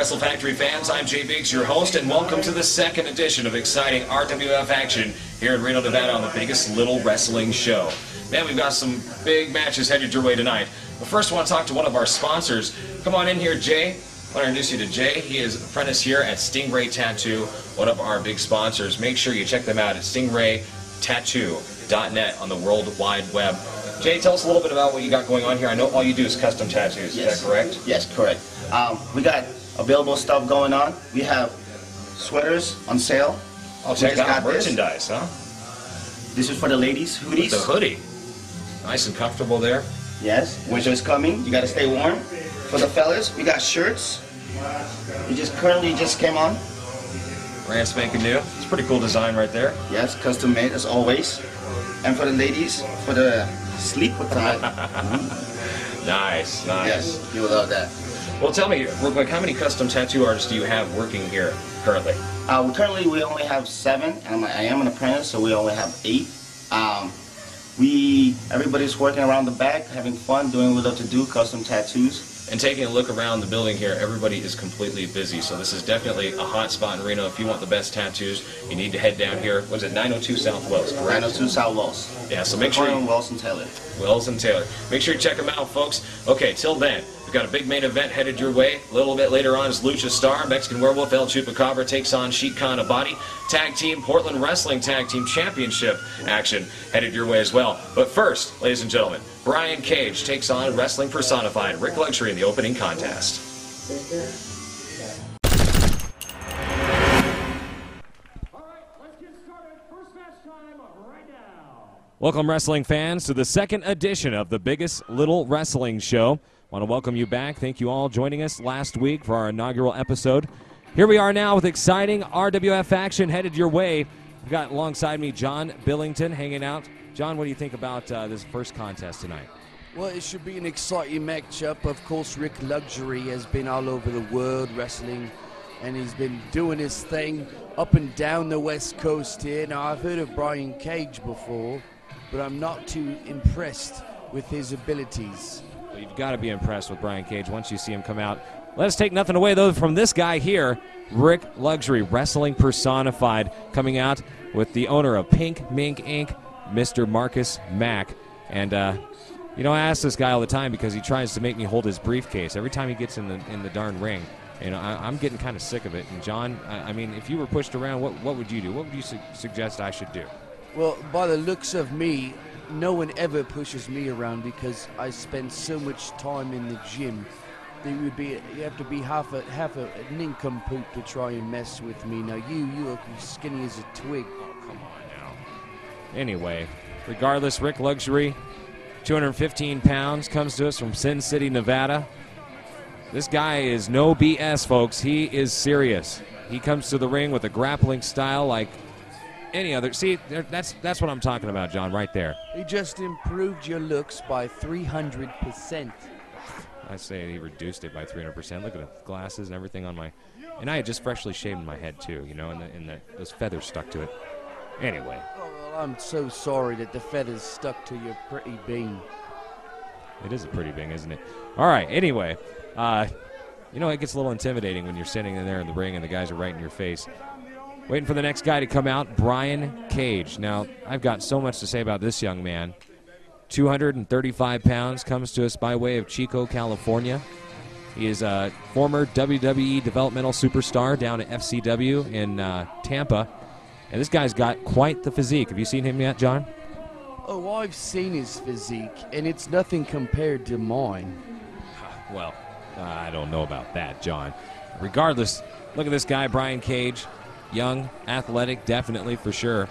Wrestle Factory fans, I'm Jay Biggs, your host, and welcome to the second edition of exciting RWF action here in Reno, Nevada on the biggest little wrestling show. Man, we've got some big matches headed your way tonight. But first, I want to talk to one of our sponsors. Come on in here, Jay. I want to introduce you to Jay. He is an apprentice here at Stingray Tattoo, one of our big sponsors. Make sure you check them out at stingraytattoo.net on the World Wide Web. Jay, tell us a little bit about what you got going on here. I know all you do is custom tattoos. Yes. Is that correct? Yes, correct. We got available stuff going on. We have sweaters on sale. Oh, check out merchandise, huh? This is for the ladies, hoodies. With the hoodie. Nice and comfortable there. Yes, winter's coming. You got to stay warm. For the fellas, we got shirts. We currently just came on. Brand spanking new. It's a pretty cool design right there. Yes, custom made as always. And for the ladies, for the sleep tonight. Nice, nice. Yes, you will love that. Well, tell me, real quick, how many custom tattoo artists do you have working here currently? Currently, we only have 7, and I am an apprentice, so we only have 8. Everybody's working around the back, having fun, doing what we love to do, custom tattoos. And taking a look around the building here, everybody is completely busy, so this is definitely a hot spot in Reno. If you want the best tattoos, you need to head down here. What is it, 902 South Wells, correct? 902 South Wells. Yeah, so make sure you... Wells and Taylor. Wells and Taylor. Make sure you check them out, folks. Okay, till then, we've got a big main event headed your way. A little bit later on is Lucha Star, Mexican Werewolf, El Chupacabra takes on Sheik Abadi. Tag Team Portland Wrestling Tag Team Championship action headed your way as well. But first, ladies and gentlemen, Brian Cage takes on Wrestling Personified, Rick Luxury in the opening contest. Welcome, wrestling fans, to the second edition of the biggest little wrestling show. Want to welcome you back. Thank you all joining us last week for our inaugural episode. Here we are now with exciting RWF action headed your way. We've got alongside me John Billington hanging out. John, what do you think about this first contest tonight? Well, it should be an exciting matchup. Of course, Rick Luxury has been all over the world wrestling, and he's been doing his thing up and down the West Coast here. Now, I've heard of Brian Cage before, but I'm not too impressed with his abilities. Well, you've got to be impressed with Brian Cage once you see him come out. Let us take nothing away, though, from this guy here, Rick Luxury, Wrestling Personified, coming out with the owner of Pink Mink Inc., Mr. Marcus Mack. And, you know, I ask this guy all the time because he tries to make me hold his briefcase every time he gets in the darn ring. You know, I'm getting kind of sick of it. And, John, I mean, if you were pushed around, what would you do? What would you suggest I should do? Well, by the looks of me, no one ever pushes me around because I spend so much time in the gym. You have to be half a nincompoop to try and mess with me. Now you are skinny as a twig. Oh, come on now. Anyway, regardless, Rick Luxury, 215 pounds, comes to us from Sin City, Nevada. This guy is no BS, folks. He is serious. He comes to the ring with a grappling style like any other. See, that's what I'm talking about, John, right there. He just improved your looks by 300%. I say he reduced it by 300%. Look at the glasses and everything on my... And I had just freshly shaved my head, too, you know, and those feathers stuck to it. Anyway. Oh, well, I'm so sorry that the feathers stuck to your pretty bean. It is a pretty bean, isn't it? All right, anyway. You know, it gets a little intimidating when you're sitting in there in the ring and the guys are right in your face. Waiting for the next guy to come out, Brian Cage. Now, I've got so much to say about this young man. 235 pounds, comes to us by way of Chico, California. He is a former WWE developmental superstar down at FCW in Tampa. And this guy's got quite the physique. Have you seen him yet, John? Oh, I've seen his physique, and it's nothing compared to mine. Well, I don't know about that, John. Regardless, look at this guy, Brian Cage. Young, athletic, definitely, for sure.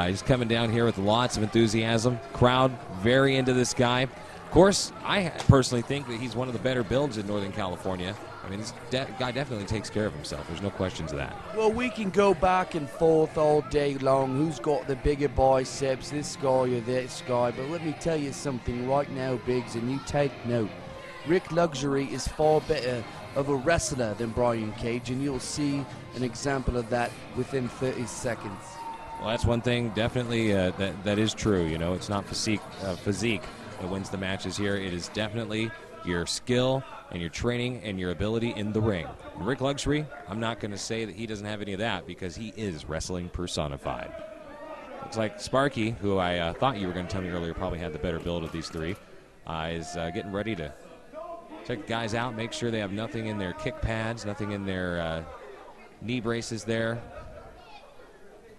He's coming down here with lots of enthusiasm. Crowd very into this guy. Of course, I personally think that he's one of the better builds in Northern California. I mean, this guy definitely takes care of himself. There's no questions of that. Well, we can go back and forth all day long. Who's got the bigger biceps, this guy or this guy? But let me tell you something right now, Biggs, and you take note. Rick Luxury is far better of a wrestler than Brian Cage, and you'll see an example of that within 30 seconds. Well, that's one thing definitely that is true. You know, it's not physique that wins the matches here. It is definitely your skill and your training and your ability in the ring. And Rick Luxury, I'm not going to say that he doesn't have any of that because he is wrestling personified. Looks like Sparky, who I thought you were going to tell me earlier probably had the better build of these three, is getting ready to check guys out, make sure they have nothing in their kick pads, nothing in their knee braces there.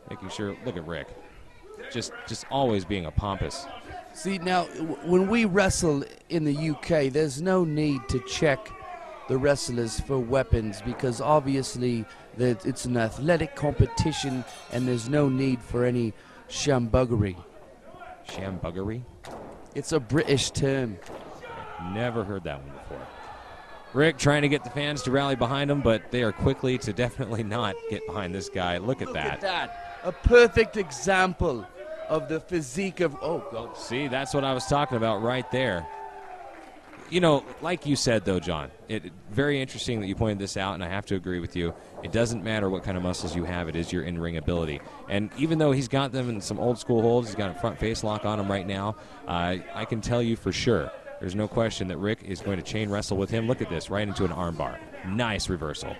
Making sure, look at Rick. Just always being a pompous. See, now, when we wrestle in the UK, there's no need to check the wrestlers for weapons because obviously it's an athletic competition and there's no need for any shambuggery. Shambuggery? It's a British term. Never heard that one before. Rick trying to get the fans to rally behind him, but they are quickly to definitely not get behind this guy. Look at that. Look at that. A perfect example of the physique of, oh, God. See, that's what I was talking about right there. You know, like you said, though, John, very interesting that you pointed this out, and I have to agree with you. It doesn't matter what kind of muscles you have. It is your in-ring ability. And even though he's got them in some old-school holds, he's got a front face lock on him right now, I can tell you for sure, there's no question that Rick is going to chain wrestle with him. Look at this, right into an armbar. Nice reversal.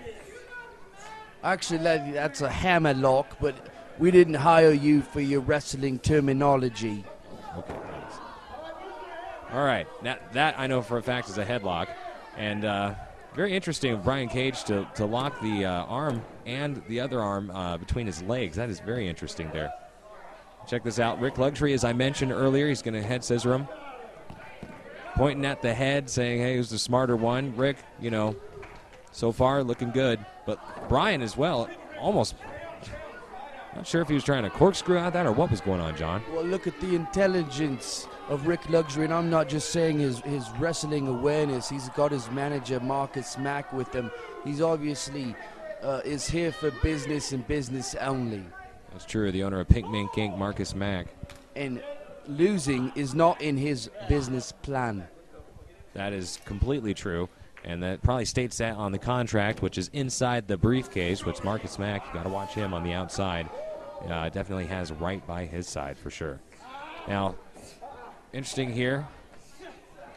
Actually, that's a hammer lock, but we didn't hire you for your wrestling terminology. Okay, thanks. All right, that I know for a fact is a headlock. And very interesting of Brian Cage to lock the arm and the other arm between his legs. That is very interesting there. Check this out. Rick Luxury, as I mentioned earlier, he's going to head scissor him. Pointing at the head, saying, hey, who's the smarter one? Rick, you know, so far looking good. But Brian as well, almost not sure if he was trying to corkscrew out that or what was going on, John. Well, look at the intelligence of Rick Luxury, and I'm not just saying his wrestling awareness. He's got his manager, Marcus Mack, with him. He's obviously is here for business and business only. That's true. The owner of Pink Mink Inc., Marcus Mack. And losing is not in his business plan. That is completely true. And that probably states that on the contract, which is inside the briefcase, which Marcus Mack, you got to watch him on the outside, definitely has right by his side for sure. Now, interesting here.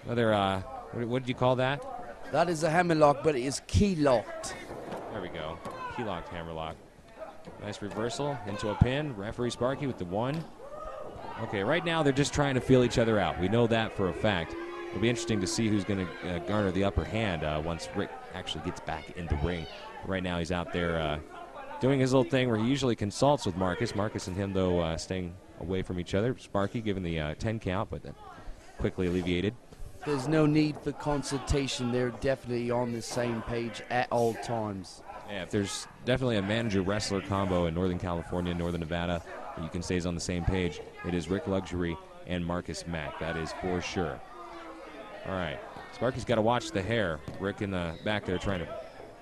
Another, what did you call that? That is a hammerlock, but it is key locked. There we go. Key locked hammerlock. Nice reversal into a pin. Referee Sparky with the one. Okay, right now they're just trying to feel each other out. We know that for a fact. It'll be interesting to see who's going to garner the upper hand once Rick actually gets back in the ring. Right now he's out there doing his little thing where he usually consults with Marcus. Marcus and him, though, staying away from each other. Sparky giving the 10 count, but then quickly alleviated. There's no need for consultation. They're definitely on the same page at all times. Yeah, if there's definitely a manager-wrestler combo in Northern California, Northern Nevada, that you can say is on the same page, it is Rick Luxury and Marcus Mack. That is for sure. All right. Sparky's got to watch the hair. Rick in the back there trying to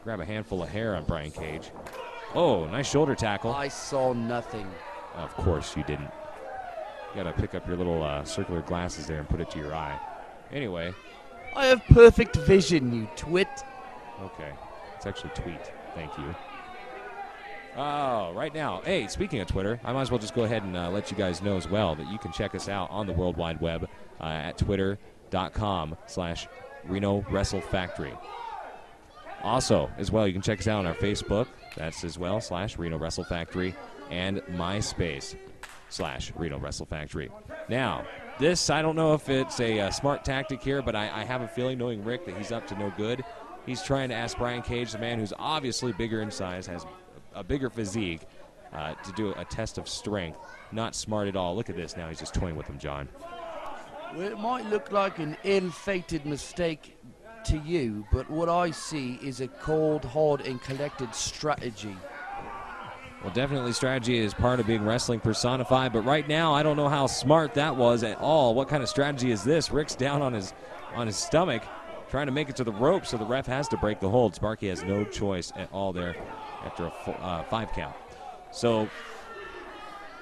grab a handful of hair on Brian Cage. Oh, nice shoulder tackle. I saw nothing. Of course you didn't. You got to pick up your little circular glasses there and put it to your eye. Anyway. I have perfect vision, you twit. Okay. It's actually tweet. Thank you. Oh, right now. Hey, speaking of Twitter, I might as well just go ahead and let you guys know as well that you can check us out on the World Wide Web at twitter.com/Reno Wrestle Factory. Also, as well, you can check us out on our Facebook. That's as well, /Reno Wrestle Factory, and MySpace/Reno Wrestle Factory. Now, this, I don't know if it's a smart tactic here, but I have a feeling, knowing Rick, that he's up to no good. He's trying to ask Brian Cage, the man who's obviously bigger in size, has a bigger physique, to do a test of strength. Not smart at all. Look at this now. He's just toying with him, John. Well, it might look like an ill-fated mistake to you, but what I see is a cold, hard, and collected strategy. Well, definitely strategy is part of being wrestling personified, but right now I don't know how smart that was at all. What kind of strategy is this? Rick's down on his stomach, trying to make it to the rope, so the ref has to break the hold. Sparky has no choice at all there after a 5 count. So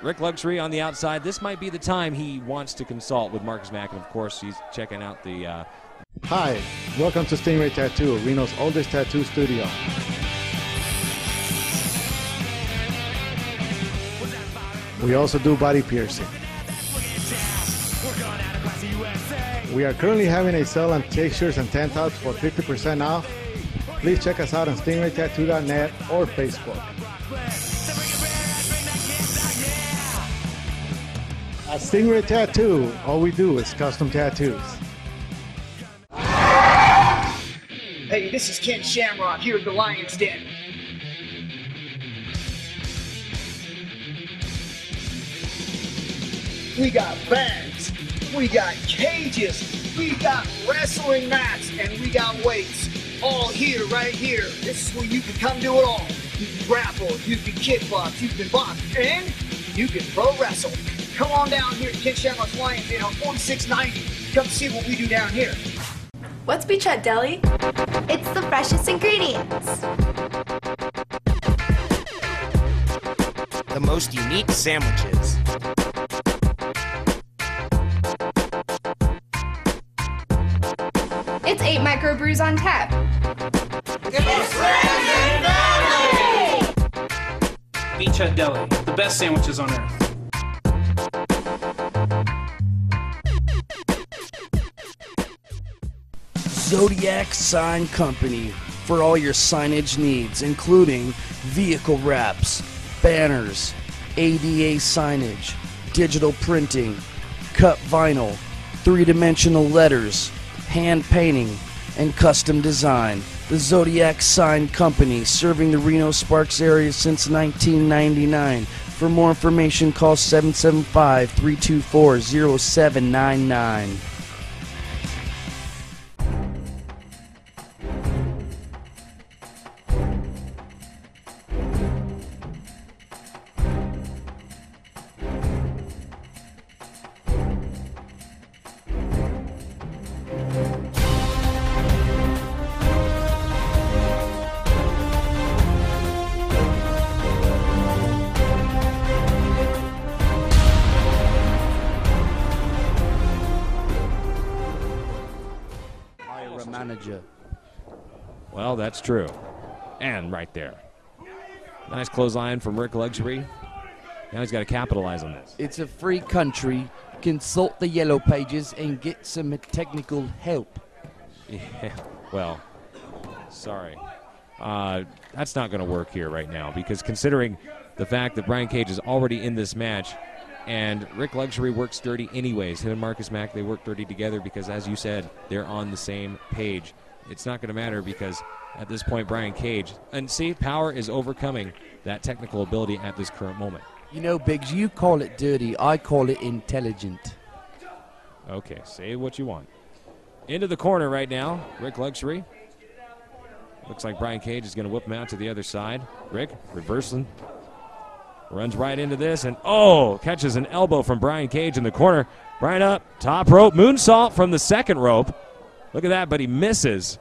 Rick Luxury on the outside. This might be the time he wants to consult with Marcus Mack, and of course he's checking out the... Hi, welcome to Stingray Tattoo, Reno's oldest tattoo studio. We also do body piercing. We are currently having a sale on t-shirts and tank tops for 50% off. Please check us out on stingraytattoo.net or Facebook. At Stingray Tattoo, all we do is custom tattoos. Hey, this is Ken Shamrock here at the Lion's Den. We got bags, we got cages, we got wrestling mats, and we got weights. All here, right here. This is where you can come do it all. You can grapple, you can kickbox, you can box, and you can pro wrestle. Come on down here to Ken Shamrock's Lion's Den on 4690. Come see what we do down here. What's Beachhead Deli? It's the freshest ingredients. The most unique sandwiches. It's 8 microbrews on tap. It's friends and family! Beachhead Deli, the best sandwiches on earth. Zodiac Sign Company for all your signage needs, including vehicle wraps, banners, ADA signage, digital printing, cut vinyl, 3-dimensional letters, hand painting, and custom design. The Zodiac Sign Company, serving the Reno Sparks area since 1999. For more information, call 775-324-0799. Manager. Well, that's true. And right there. Nice clothesline from Rick Luxury. Now he's got to capitalize on this. It's a free country. Consult the yellow pages and get some technical help. Yeah, well, sorry. That's not going to work here right now, because considering the fact that Brian Cage is already in this match and Rick Luxury works dirty anyways, him and Marcus Mack, they work dirty together because, as you said, they're on the same page. It's not going to matter because at this point Brian Cage, and see, power is overcoming that technical ability at this current moment. You know, Biggs, you call it dirty, I call it intelligent. Okay, say what you want. Into the corner right now, Rick Luxury. Looks like Brian Cage is going to whip him out to the other side. Rick, reversing. Runs right into this, and catches an elbow from Brian Cage in the corner. Brian up, top rope, moonsault from the second rope. Look at that, but he misses.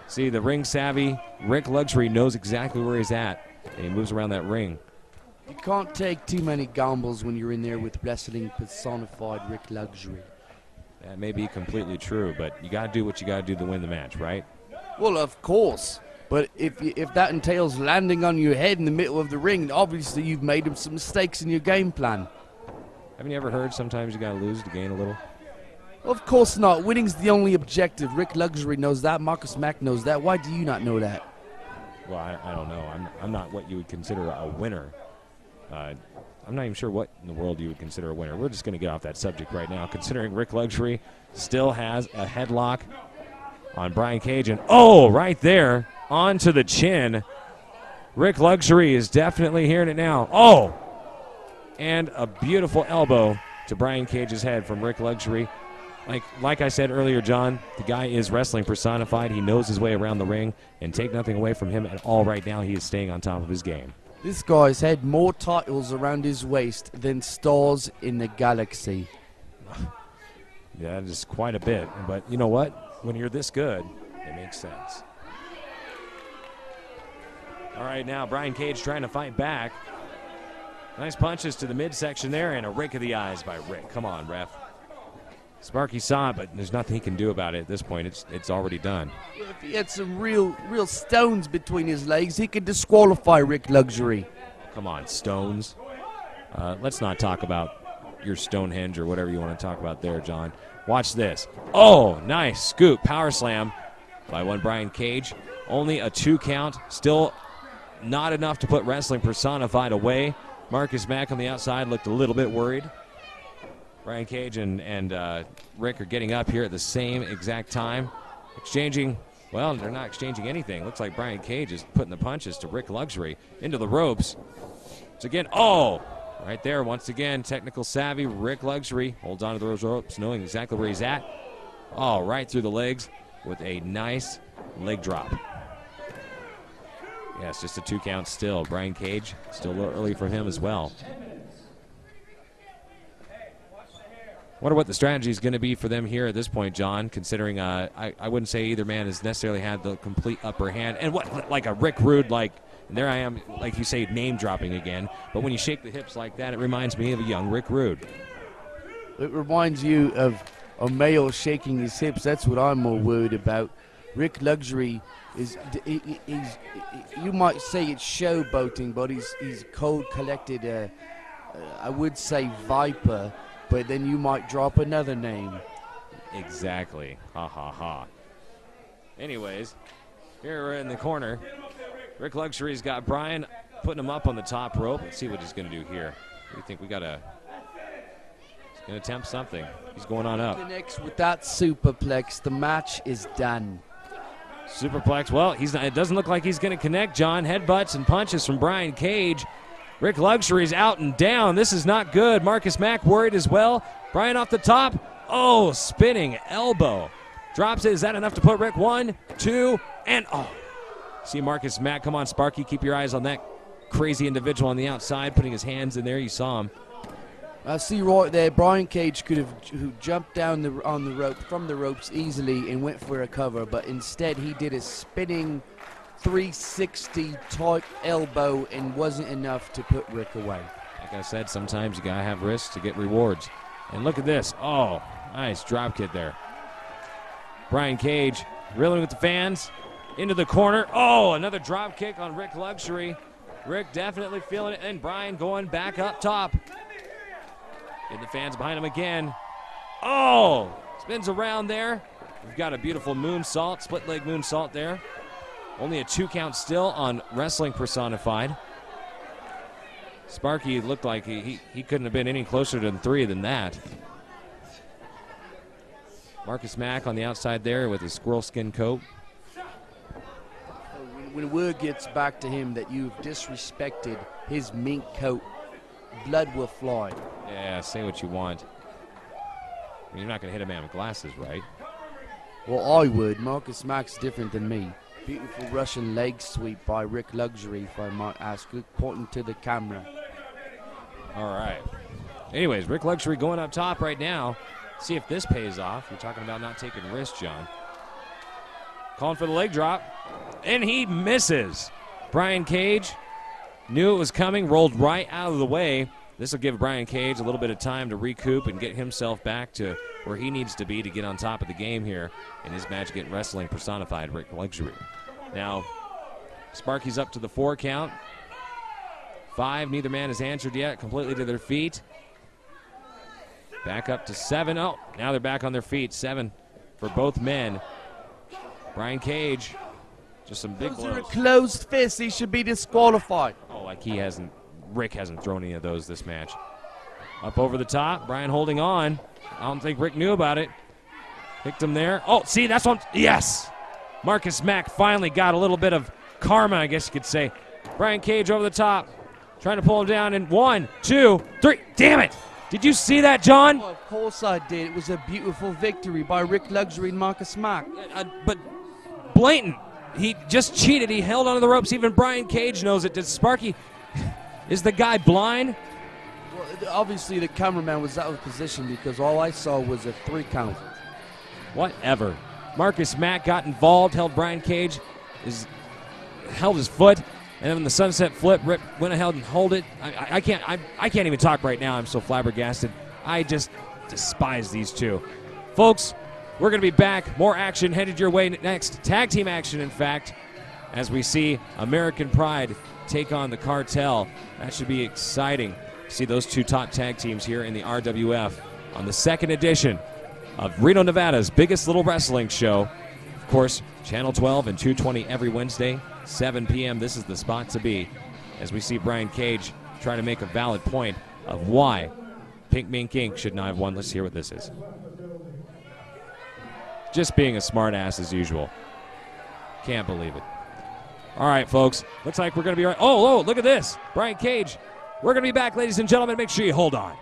See, the ring savvy Rick Luxury knows exactly where he's at, and he moves around that ring. You can't take too many gambles when you're in there with wrestling personified Rick Luxury. That may be completely true, but you got to do what you got to do to win the match, right? Well, of course. But if that entails landing on your head in the middle of the ring, obviously you've made some mistakes in your game plan. Haven't you ever heard sometimes you got to lose to gain a little? Of course not. Winning's the only objective. Rick Luxury knows that. Marcus Mack knows that. Why do you not know that? Well, I don't know. I'm not what you would consider a winner. I'm not even sure what in the world you would consider a winner. We're just going to get off that subject right now, considering Rick Luxury still has a headlock on Brian Cage. And, right there, onto the chin. Rick Luxury is definitely hearing it now. And a beautiful elbow to Brian Cage's head from Rick Luxury. Like I said earlier, John, the guy is wrestling personified. He knows his way around the ring, and take nothing away from him at all right now. He is staying on top of his game. This guy's had more titles around his waist than stars in the galaxy. Yeah, that is quite a bit. But you know what? When you're this good, it makes sense. All right, now Brian Cage trying to fight back. Nice punches to the midsection there, and a rake of the eyes by Rick. Come on, ref. Sparky saw it, but there's nothing he can do about it at this point. It's already done. If he had some real stones between his legs, he could disqualify Rick Luxury. Come on, stones. Let's not talk about your Stonehenge or whatever you want to talk about there, John. Watch this. Oh, nice scoop. Power slam by one Brian Cage. Only a 2 count. Still not enough to put Wrestling Personified away. Marcus Mack on the outside looked a little bit worried. Brian Cage and Rick are getting up here at the same exact time. Exchanging, well, they're not exchanging anything. Looks like Brian Cage is putting the punches to Rick Luxury into the ropes. So again, oh, right there, once again, technical savvy. Rick Luxury holds on to those ropes, knowing exactly where he's at. Oh, right through the legs with a nice leg drop. Yes, just a 2 count still. Brian Cage, still a little early for him as well. Wonder what the strategy is going to be for them here at this point, John, considering I wouldn't say either man has necessarily had the complete upper hand. And what, like a Rick Rude, like, and there I am, like you say, name dropping again. But when you shake the hips like that, it reminds me of a young Rick Rude. It reminds you of a male shaking his hips. That's what I'm more worried about. Rick Luxury is, you might say it's showboating, but he's cold collected, I would say Viper. But then you might drop another name. Exactly. Ha, ha, ha. Anyways, here we're in the corner. Rick Luxury's got Brian, putting him up on the top rope. Let's see what he's going to do here. What do you think? He's going to attempt something. He's going on up. Connects with that superplex. The match is done. Superplex. Well, it doesn't look like he's going to connect, John. Headbutts and punches from Brian Cage. Rick Luxury's out and down. This is not good. Marcus Mack worried as well. Brian off the top. Oh, spinning elbow. Drops it. Is that enough to put Rick? 1, 2, and oh. See Marcus Mack. Come on, Sparky. Keep your eyes on that crazy individual on the outside, putting his hands in there. You saw him. I see right there, Brian Cage could have jumped down on the rope from the ropes easily and went for a cover, but instead he did a spinning 360 type elbow and wasn't enough to put Rick away. Like I said, sometimes you gotta have risks to get rewards. And look at this. Oh, nice drop kick there. Brian Cage reeling with the fans into the corner. Oh, another drop kick on Rick Luxury. Rick definitely feeling it, and Brian going back up top. And the fans behind him again. Oh, spins around there. We've got a beautiful moonsault, split leg moonsault there. Only a 2 count still on Wrestling Personified. Sparky looked like he couldn't have been any closer to 3 than that. Marcus Mack on the outside there with his squirrel skin coat. When word gets back to him that you've disrespected his mink coat, blood will fly. Yeah, say what you want. I mean, you're not going to hit a man with glasses, right? Well, I would. Marcus Mack's different than me. Beautiful Russian leg sweep by Rick Luxury, if I might ask, pointing to the camera. All right. Anyways, Rick Luxury going up top right now. See if this pays off. You're talking about not taking risks, John. Calling for the leg drop, and he misses. Brian Cage knew it was coming, rolled right out of the way. This will give Brian Cage a little bit of time to recoup and get himself back to where he needs to be to get on top of the game here in his match against Wrestling Personified Rick Luxury. Now, Sparky's up to the 4 count. 5, neither man has answered yet, completely to their feet. Back up to 7. Oh, now they're back on their feet. 7 for both men. Brian Cage, just some big blows. Those are a closed fist. He should be disqualified. Oh, like Rick hasn't thrown any of those this match. Up over the top, Brian holding on. I don't think Rick knew about it. Picked him there. Oh, see, that's one. Yes! Marcus Mack finally got a little bit of karma, I guess you could say. Brian Cage over the top, trying to pull him down in 1, 2, 3. Damn it! Did you see that, John? Oh, of course I did. It was a beautiful victory by Rick Luxury and Marcus Mack. But blatant. He just cheated. He held onto the ropes. Even Brian Cage knows it. Did Sparky... Is the guy blind? Well, obviously the cameraman was out of position because all I saw was a 3 count. Whatever. Marcus Mack got involved, held Brian Cage, held his foot, and then the sunset flip, Rip went ahead and held it. I can't even talk right now. I'm so flabbergasted. I just despise these two. Folks, we're going to be back. More action headed your way next. Tag team action, in fact, as we see American Pride take on the Cartel. That should be exciting. See those two top tag teams here in the RWF on the second edition of Reno, Nevada's biggest little wrestling show. Of course, Channel 12 and 220 every Wednesday, 7 p.m. This is the spot to be as we see Brian Cage try to make a valid point of why Pink Mink Inc. should not have won. Let's hear what this is. Just being a smart ass as usual. Can't believe it. All right, folks. Looks like we're going to be right. Oh, look at this. Brian Cage. We're going to be back, ladies and gentlemen. Make sure you hold on.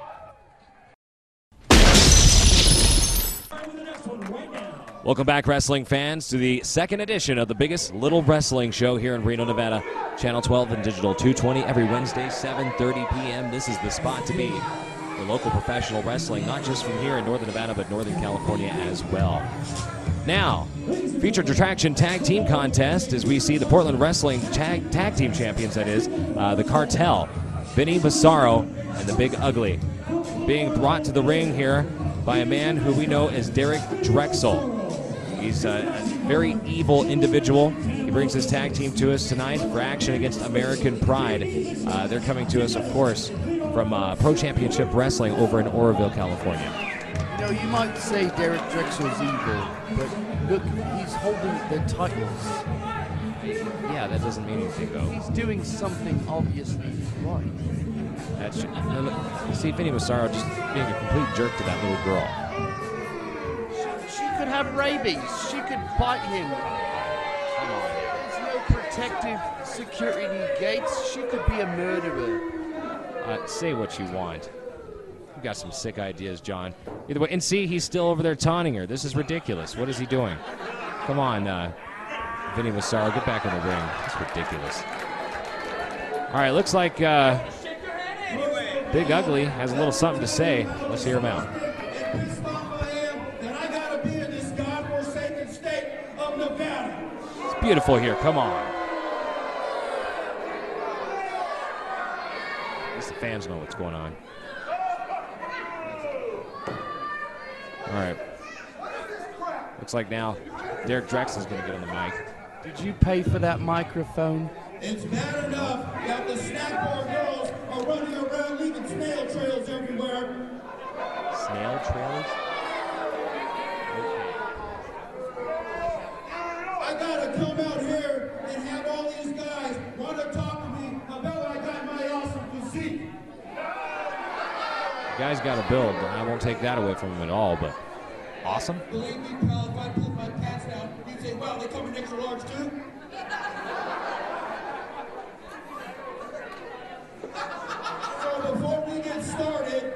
Welcome back, wrestling fans, to the second edition of the biggest little wrestling show here in Reno, Nevada. Channel 12 and Digital 220 every Wednesday, 7:30 p.m. This is the spot to be for local professional wrestling, not just from here in Northern Nevada, but Northern California as well. Now, featured attraction tag team contest as we see the Portland Wrestling tag team champions, that is, the Cartel, Vinny Massaro and the Big Ugly, being brought to the ring here by a man who we know as Derek Drexel. He's a very evil individual. He brings his tag team to us tonight for action against American Pride. They're coming to us, of course, from Pro Championship Wrestling over in Oroville, California. You know, you might say Derek Drexel's evil, but look, he's holding the titles. Yeah, that doesn't mean anything, though. He's doing something obviously right. You see Vinny Massaro just being a complete jerk to that little girl. She could have rabies. She could bite him. Come on. There's no protective security gates. She could be a murderer. Say what you want. You've got some sick ideas, John. Either way, and see, he's still over there taunting her. This is ridiculous. What is he doing? Come on, Vinny Massaro, get back in the ring. It's ridiculous. All right, looks like Big Ugly has a little something to say. Let's hear him out. It's beautiful here. Come on. At least the fans know what's going on. All right. Looks like now Derek Drexel's going to get on the mic. Did you pay for that microphone? It's bad enough that the snack bar girls are running around leaving snail trails everywhere. Snail trails? I gotta come out here and have all these guys want to talk to me about I got my awesome physique. The guy's got a build. I won't take that away from him at all, but awesome. Believe me, pal, if I pulled my pants down, you'd say, wow, they come in extra large too? So before we get started,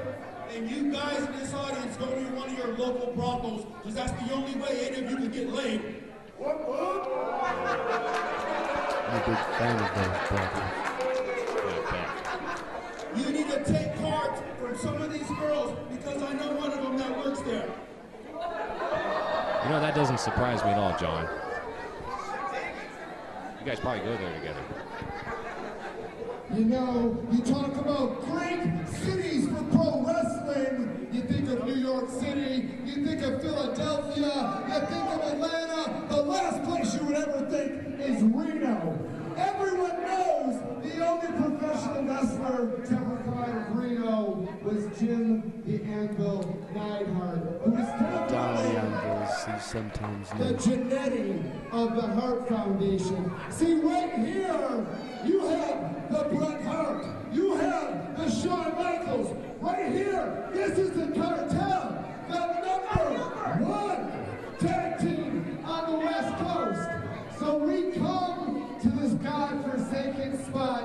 and you guys in this audience go to one of your local brothels, because that's the only way any of you can get laid. I'm a big fan of those brothels. You need to take cards from some of these girls, because I know one of them that works there. You know, that doesn't surprise me at all, John. You guys probably go there together. You know, you talk about great cities for pro wrestling. You think of New York City, you think of Philadelphia, you think of Atlanta. The last place you would ever think is Reno. Everyone knows the only professional wrestler to ever come out of Reno was Jim the Anvil Neidhart, who is sometimes the Genetti of the Hart Foundation. See, right here, you have the Bret Hart, you have the Shawn Michaels. Right here, this is the Cartel, the #1 tag team on the West Coast. So we come to this godforsaken spot.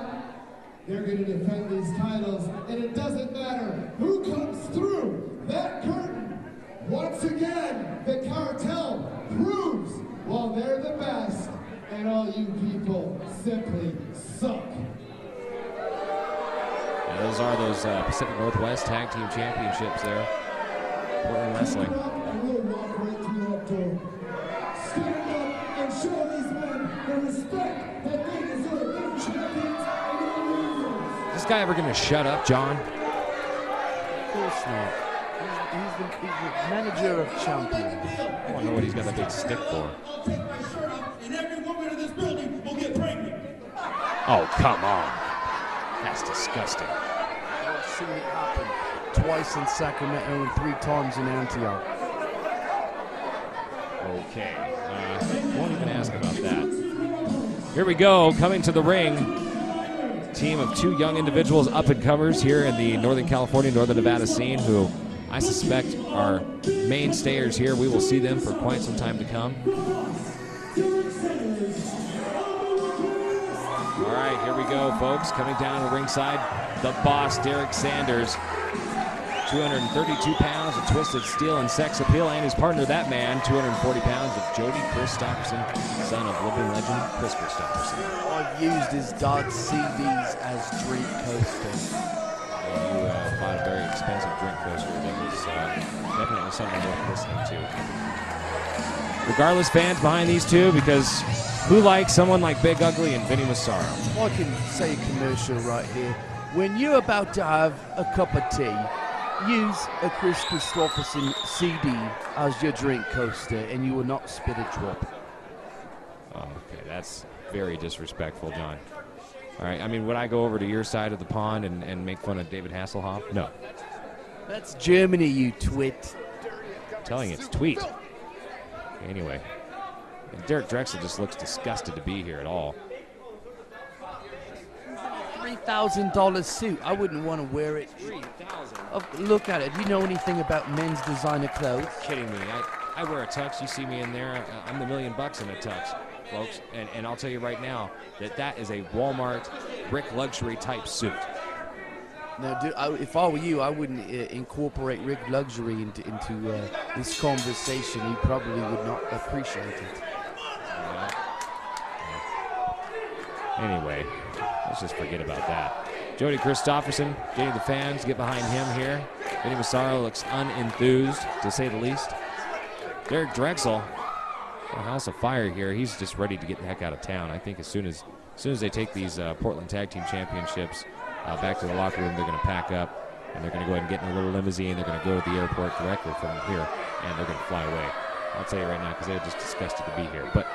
They're going to defend these titles, and it doesn't matter who comes through that curtain. Once again, the Cartel proves, well, they're the best, and all you people simply suck. Yeah, those are those Pacific Northwest Tag Team Championships there. Portland Wrestling. We'll walk right through that door. Stand up and show these men the respect that they deserve. They're champions and they're losers. Is this guy ever going to shut up, John? Of course not. He's the manager of champions. I want to know what he's got that big stick for. I'll take my shirt off and every woman in this building will get pregnant. Oh, come on. That's disgusting. seen it happen twice in Sacramento and 3 times in Antioch. Okay. Won't even ask about that. Here we go, coming to the ring. Team of 2 young individuals, up-and-comers here in the Northern California, Northern Nevada scene, who I suspect are mainstayers here. We will see them for quite some time to come. All right, here we go, folks. Coming down to ringside, the boss, Derek Sanders. 232 pounds of twisted steel and sex appeal, and his partner, that man, 240 pounds of Jody Kristofferson, son of living legend Chris Kristofferson. I've used his dad's CDs as drink coasters. You bought a very expensive drink coaster that was definitely something worth listening to. Regardless, fans behind these two, because who likes someone like Big Ugly and Vinny Massaro? I can say a commercial right here. When you're about to have a cup of tea, use a Chris Kristofferson CD as your drink coaster, and you will not spit a drop. Okay, that's very disrespectful, John. All right, I mean, would I go over to your side of the pond and make fun of David Hasselhoff? No. That's Germany, you twit. I'm telling you, it's tweet. Anyway, and Derek Drexel just looks disgusted to be here at all. $3,000 suit. I wouldn't want to wear it. $3,000. Look at it. Do you know anything about men's designer clothes? You're kidding me. I wear a tux. You see me in there. I'm the $1 million bucks in a tux, folks. And I'll tell you right now that is a Walmart Rick Luxury type suit. Now, if I were you, I wouldn't incorporate Rick Luxury into this conversation. He probably would not appreciate it. Anyway, let's just forget about that. Jody Kristofferson, getting the fans get behind him here. Vinny Massaro looks unenthused, to say the least. Derek Drexel, a house of fire here. He's just ready to get the heck out of town. I think as soon as they take these Portland Tag Team Championships back to the locker room, they're going to pack up and they're going to go ahead and get in a little limousine. They're going to go to the airport directly from here, and they're going to fly away. I'll tell you right now, because they're just disgusted to be here. But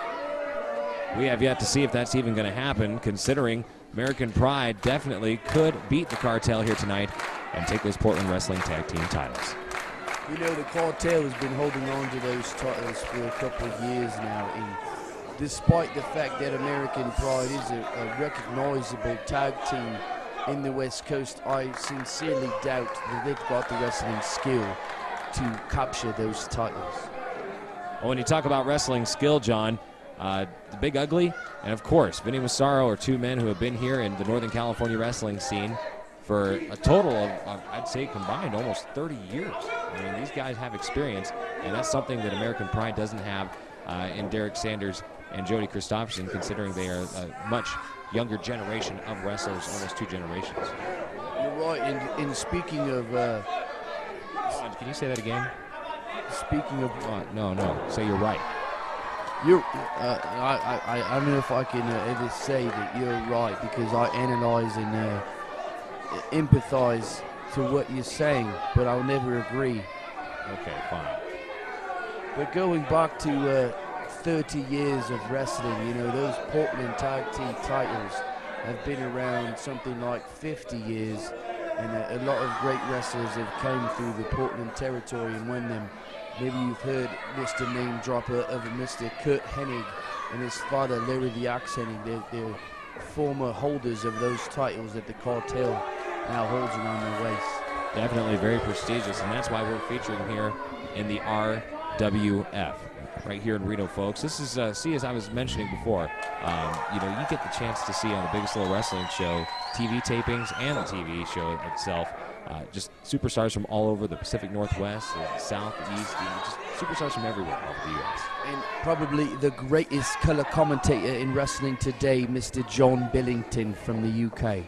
we have yet to see if that's even going to happen, considering American Pride definitely could beat the Cartel here tonight and take those Portland Wrestling Tag Team titles. You know, the Cartel has been holding on to those titles for a couple of years now, and despite the fact that American Pride is a recognizable tag team in the West Coast, I sincerely doubt that they've got the wrestling skill to capture those titles. Well, when you talk about wrestling skill, John, the Big Ugly, and of course, Vinny Massaro are 2 men who have been here in the Northern California wrestling scene for a total of I'd say combined, almost 30 years. I mean, these guys have experience, and that's something that American Pride doesn't have in Derek Sanders and Jody Kristofferson, considering they are a much younger generation of wrestlers, almost 2 generations. You're right, and speaking of... Can you say that again? Speaking of... No, say you're right. I don't know if I can ever say that you're right, because I analyze and empathize to what you're saying, but I'll never agree. Okay, fine. But going back to 30 years of wrestling, you know, those Portland Tag Team titles have been around something like 50 years, and a lot of great wrestlers have come through the Portland territory and won them. Maybe you've heard Mr. Name Dropper of Mr. Kurt Hennig and his father Larry the Axe Hennig. They're former holders of those titles that the Cartel now holds around their waist. Definitely very prestigious, and that's why we're featuring here in the RWF, right here in Reno, folks. This is, as I was mentioning before, you know, you get the chance to see on the Biggest Little Wrestling Show TV tapings and the TV show itself. Just superstars from all over the Pacific Northwest, the South, the East, just superstars from everywhere all over the U.S. And probably the greatest color commentator in wrestling today, Mr. John Billington from the UK.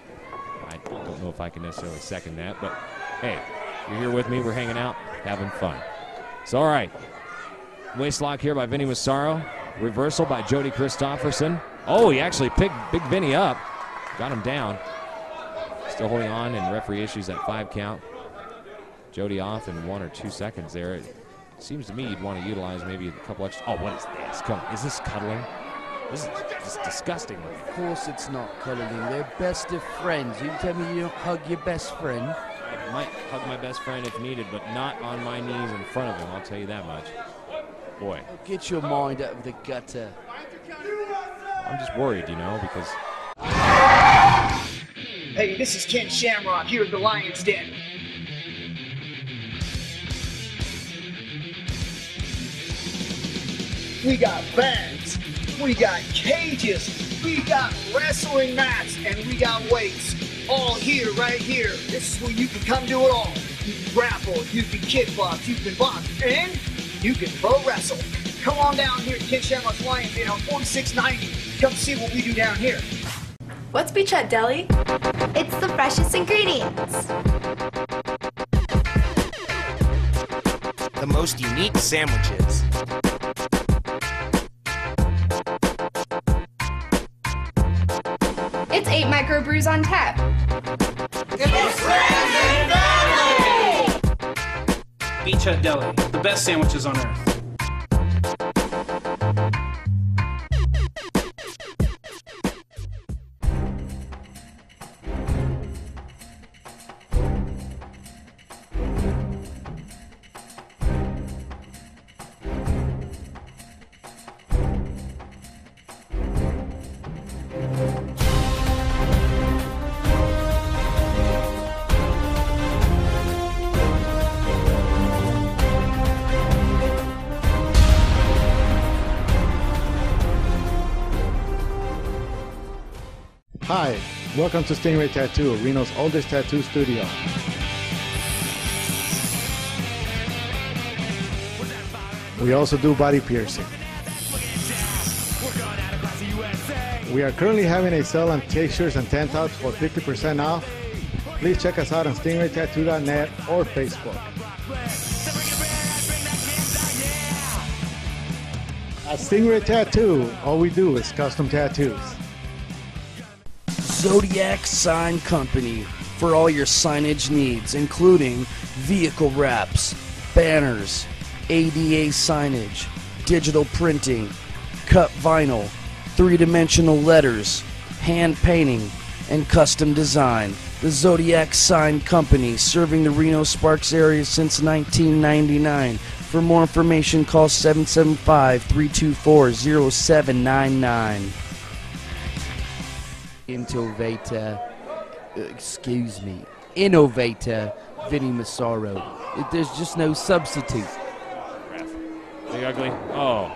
I don't know if I can necessarily second that, but hey, you're here with me, we're hanging out, having fun. So, all right, waistlock here by Vinny Massaro, reversal by Jody Kristofferson. Oh, he actually picked Big Vinny up, got him down. Still holding on, and referee issues that 5 count. Jody off in 1 or 2 seconds there. It seems to me you'd want to utilize maybe a couple extra. Oh, what is this? Come on, is this cuddling? This is disgusting. Of course it's not cuddling. They're best of friends. You tell me you don't hug your best friend? might hug my best friend if needed, but not on my knees in front of him, I'll tell you that much. Boy. Get your mind out of the gutter. I'm just worried, you know, because... Hey, this is Ken Shamrock here at the Lion's Den. We got bags, we got cages, we got wrestling mats, and we got weights. All here, right here. This is where you can come do it all. You can grapple, you can kickbox, you can box, and you can pro wrestle. Come on down here to Ken Shamrock's Lion's Den on 4690. Come see what we do down here. What's Beachhead Deli? It's the freshest ingredients. The most unique sandwiches. It's 8 microbrews on tap. It's friends and family! Beachhead Deli, the best sandwiches on earth. Hi, welcome to Stingray Tattoo, Reno's oldest tattoo studio. We also do body piercing. We are currently having a sale on t-shirts and tank tops for 50% off. Please check us out on stingraytattoo.net or Facebook. At Stingray Tattoo, all we do is custom tattoos. Zodiac Sign Company for all your signage needs, including vehicle wraps, banners, ADA signage, digital printing, cut vinyl, three-dimensional letters, hand painting, and custom design. The Zodiac Sign Company, serving the Reno Sparks area since 1999. For more information, call 775-324-0799. Innovator Vinny Massaro. There's just no substitute. Big Ugly. Oh,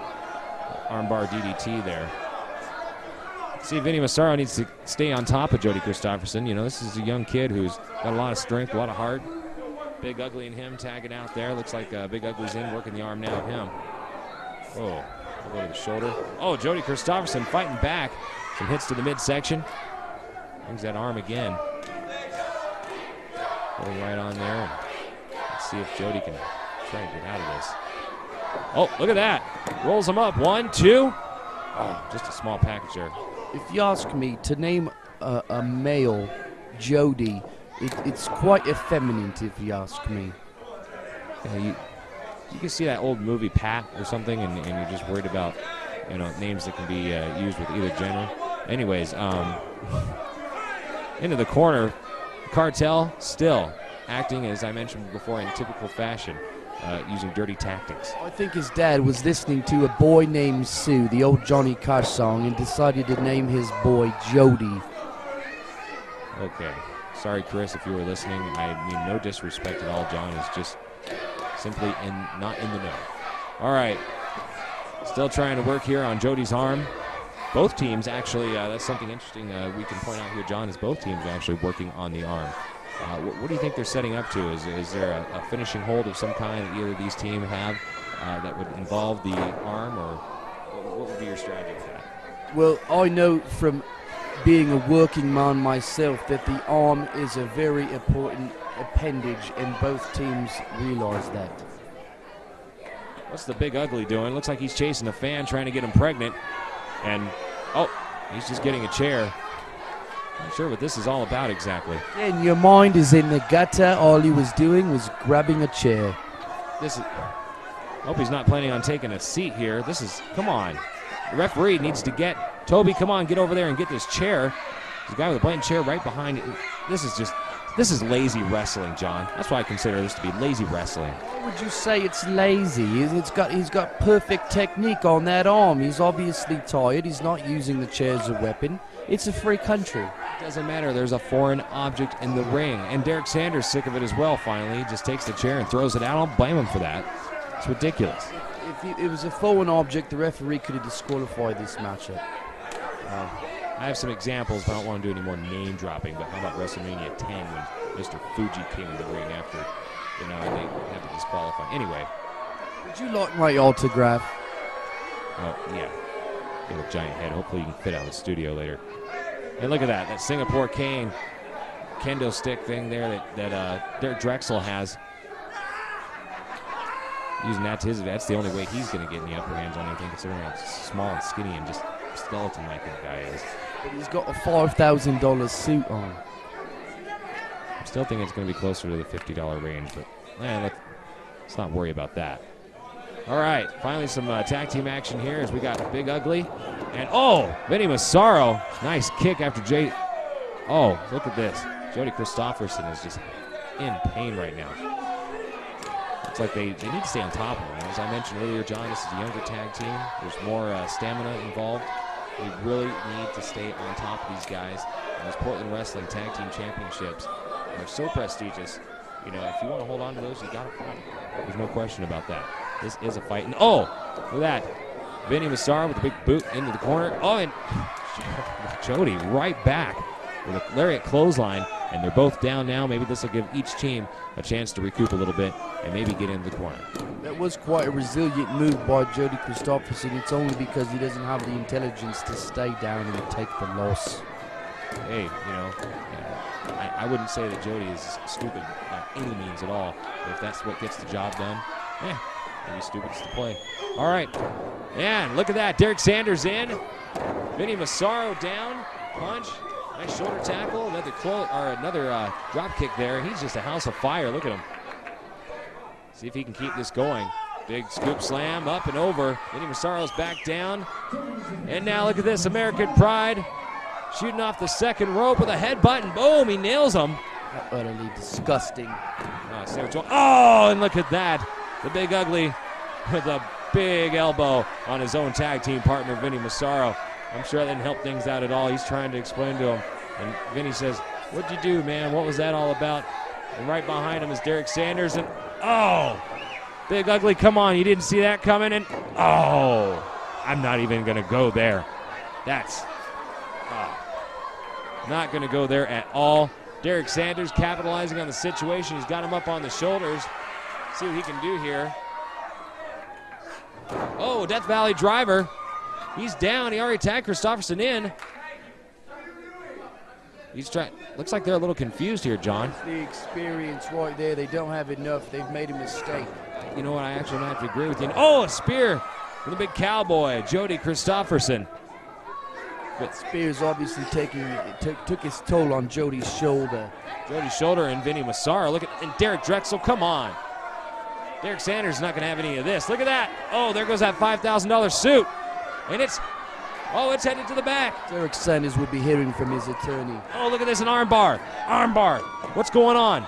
armbar DDT there. See, Vinny Massaro needs to stay on top of Jody Kristofferson. You know, this is a young kid who's got a lot of strength, a lot of heart. Big Ugly and him tagging out there. Looks like Big Ugly's in, working the arm now of him. Oh, we'll go to the shoulder. Oh, Jody Kristofferson fighting back. Some hits to the midsection. Brings that arm again. Putting right on there. Let's see if Jody can try and get out of this. Oh, look at that. Rolls him up. 1, 2. Oh, just a small package there. If you ask me to name a male Jody, it's quite effeminate, if you ask me. Yeah, you can see that old movie Pat or something, and you're just worried about, you know, names that can be used with either gender. Anyways, into the corner, Cartel still acting, as I mentioned before, in typical fashion, using dirty tactics. I think his dad was listening to A Boy Named Sue, the old Johnny Cash song, and decided to name his boy Jody. Okay. Sorry, Chris, if you were listening. I mean no disrespect at all. John is just simply not in the know. All right. Still trying to work here on Jody's arm. Both teams actually, that's something interesting we can point out here, John, is both teams are actually working on the arm. What do you think they're setting up to? Is there a finishing hold of some kind that either of these teams have that would involve the arm, or what would be your strategy for that? Well, I know from being a working man myself that the arm is a very important appendage, and both teams realize that. What's the Big Ugly doing? Looks like he's chasing a fan, trying to get him pregnant. And, oh, he's just getting a chair. Not sure what this is all about exactly. And your mind is in the gutter. All he was doing was grabbing a chair. Hope he's not planning on taking a seat here. Come on. The referee needs to Toby, come on, get over there and get this chair. There's a guy with a blank chair right behind it. This is just This is lazy wrestling, John. That's why I consider this to be lazy wrestling. Why would you say it's lazy? He's got perfect technique on that arm. He's obviously tired. He's not using the chair as a weapon. It's a free country. It doesn't matter. There's a foreign object in the ring. And Derek Sanders sick of it as well, finally. He just takes the chair and throws it out. I don't blame him for that. It's ridiculous. If it was a foreign object, the referee could have disqualified this matchup. I have some examples, but I don't want to do any more name dropping. But how about WrestleMania 10 when Mr. Fuji came in the ring after, they had to disqualify. Anyway. Would you like my autograph? Oh, yeah. You have a giant head. Hopefully you can fit out in the studio later. And look at that Singapore cane kendo stick thing there that Derek Drexel has. Using that to his advantage. That's the only way he's going to get in the upper hands on anything, considering how small and skinny and just skeleton-like the guy is. But he's got a $5,000 suit on. I still think it's going to be closer to the $50 range, but let's not worry about that. All right, finally some tag team action here as we got Big Ugly. And, Vinny Massaro. Nice kick after Jody. Oh, look at this. Jody Kristofferson is just in pain right now. Looks like they need to stay on top of him. As I mentioned earlier, John, this is a younger tag team. There's more stamina involved. We really need to stay on top of these guys. And those Portland Wrestling Tag Team Championships are so prestigious. If you want to hold on to those, you got to fight. There's no question about that. This is a fight. And look at that. Vinny Massaro with a big boot into the corner. And Jody right back with a lariat clothesline. And they're both down now. Maybe this will give each team a chance to recoup a little bit and maybe get into the corner. That was quite a resilient move by Jody Kristofferson. It's only because he doesn't have the intelligence to stay down and take the loss. Hey, I wouldn't say that Jody is stupid by any means at all. But if that's what gets the job done, maybe stupid is the play. All right. And look at that. Derek Sanders in. Vinny Massaro down. Punch. Nice shoulder tackle, another drop kick there. He's just a house of fire. Look at him. See if he can keep this going. Big scoop slam up and over. Vinny Massaro's back down. And now look at this, American Pride shooting off the second rope with a headbutt, and boom, he nails him. Utterly disgusting. And look at that. The Big Ugly with a big elbow on his own tag team partner, Vinny Massaro. I'm sure that didn't help things out at all. He's trying to explain to him. And Vinny says, "What'd you do, man? What was that all about?" And right behind him is Derek Sanders. And, Big Ugly, come on. You didn't see that coming. And, I'm not even going to go there. That's not going to go there at all. Derek Sanders capitalizing on the situation. He's got him up on the shoulders. See what he can do here. Death Valley driver. He's down. He already tagged Kristofferson in. He's trying. Looks like they're a little confused here, John. It's the experience right there. They don't have enough. They've made a mistake. You know what? I actually might have to agree with you. A spear from the big cowboy, Jody Kristofferson. But Spears obviously took his toll on Jody's shoulder. Jody's shoulder and Vinny Massaro. And Derek Drexel. Come on. Derek Sanders is not going to have any of this. Look at that. There goes that $5,000 suit. And it's headed to the back. Derek Sanders would be hearing from his attorney. Look at this, an armbar. Armbar. What's going on?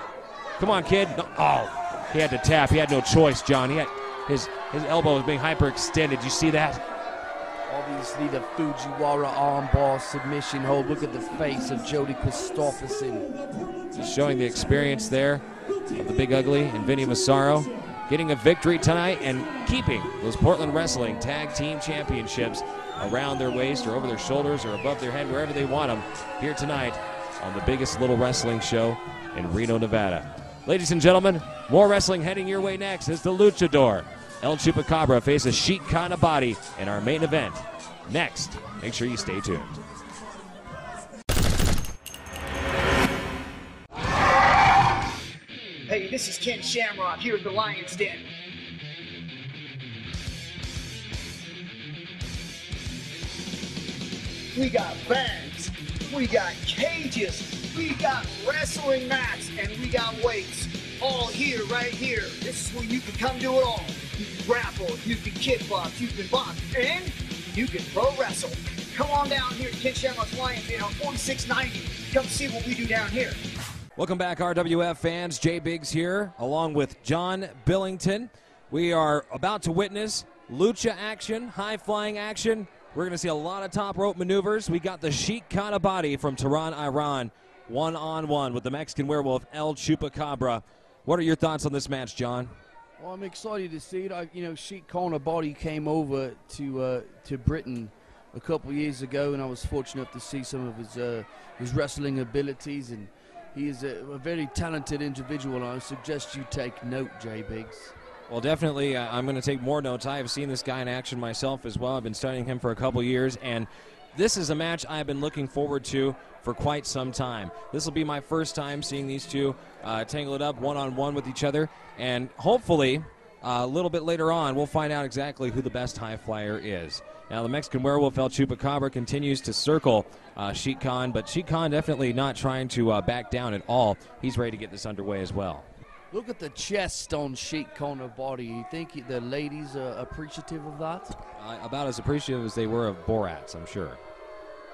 Come on, kid. No. He had to tap. He had no choice, John. He had his elbow was being hyperextended. You see that? Obviously, the Fujiwara armbar submission hold. Look at the face of Jody Kristofferson. Just showing the experience there of the Big Ugly and Vinny Massaro. Getting a victory tonight and keeping those Portland Wrestling Tag Team Championships around their waist or over their shoulders or above their head, wherever they want them, here tonight on the biggest little wrestling show in Reno, Nevada. Ladies and gentlemen, more wrestling heading your way next as the Luchador El Chupacabra faces Sheik Abadi in our main event. Next, make sure you stay tuned. Hey, this is Ken Shamrock here at the Lion's Den. We got bags, we got cages, we got wrestling mats, and we got weights. All here, right here. This is where you can come do it all. You can grapple, you can kickbox, you can box, and you can pro wrestle. Come on down here to Ken Shamrock's Lion's Den on 4690. Come see what we do down here. Welcome back, RWF fans. Jay Biggs here, along with John Billington. We are about to witness lucha action, high-flying action. We're going to see a lot of top rope maneuvers. We got the Sheik Abadi from Tehran, Iran, one-on-one with the Mexican werewolf El Chupacabra. What are your thoughts on this match, John? Well, I'm excited to see it. Sheik Abadi came over to Britain a couple years ago, and I was fortunate enough to see some of his wrestling abilities, and he is a very talented individual, and I suggest you take note, Jay Biggs. Well, definitely, I'm going to take more notes. I have seen this guy in action myself as well. I've been studying him for a couple years, and this is a match I've been looking forward to for quite some time. This will be my first time seeing these two tangle it up one-on-one with each other, and hopefully a little bit later on we'll find out exactly who the best high flyer is. Now, the Mexican werewolf El Chupacabra continues to circle Sheik Khan, but Sheik Khan definitely not trying to back down at all. He's ready to get this underway as well. Look at the chest on Sheik Abadi. You think the ladies are appreciative of that? About as appreciative as they were of Borat's, I'm sure.